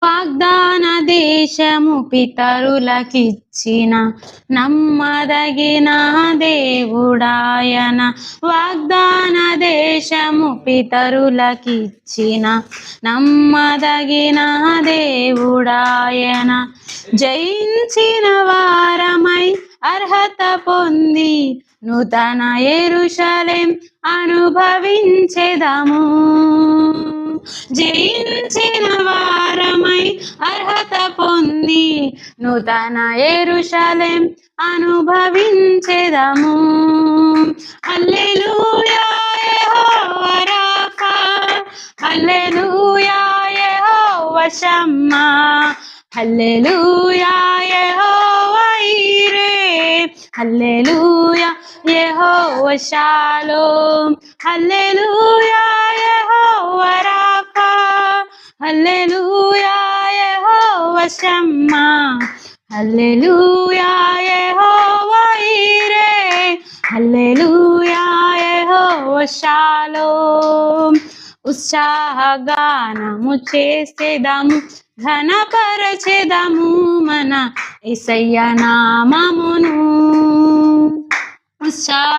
వాగ్దాన దేశము పితరులకిచ్చిన నమ్మదగిన దేవుడాయన. వాగ్దాన దేశము పితరులకిచ్చిన నమ్మదగిన దేవుడాయన. జయించిన వారమై అర్హత పొంది నూతన యెరూషలేం అనుభవించెదము. జయించిన వారమై అర్హత పొంది నూతన యెరూషలేం అనుభవించెదము. హల్లెలూయా యెహోవా రాఫా, హల్లెలూయా యెహోవా షమ్మా, హల్లెలూయా యెహోవా ఈరే, హల్లెలూయా యెహోవా షాలోమ్, హల్లెలూయా యెహోవా రాఫా, హల్లెలూయా యెహోవా షమ్మా, హల్లెలూయా యెహోవా ఈరే, హల్లెలూయా యెహోవా షాలోమ్. ఉత్సాహగానము చేసేదము, ఘనపరచెదము మన యేసయ్య నామమును.